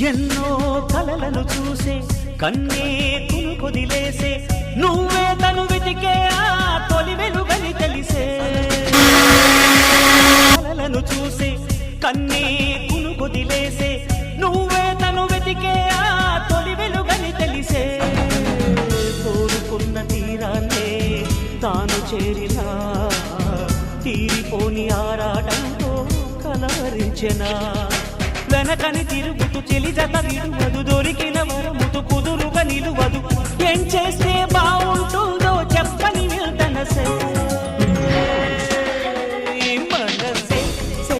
ఎన్నో కలలను చూసే కన్నే కొదిలేసే నువ్వే తను వెతికే ఆ తొలి వెలుగని తెలిసే కలలను చూసే కన్నే కొదిలేసే నువ్వే తను వెతికే ఆ తొలి వెలుగని తెలిసే కోరుకున్న తీరాన్నే తాను చేరినా తీరిపోని ఆరాటంతో కలవరించెనా వెనకని తిరుగుతూ చెలి జత విడువదు దొరికిన వరముతు కుదురుగా నిలువదు ఏం చేస్తే బాగుంటుందో చెప్పని వెళ్తనసే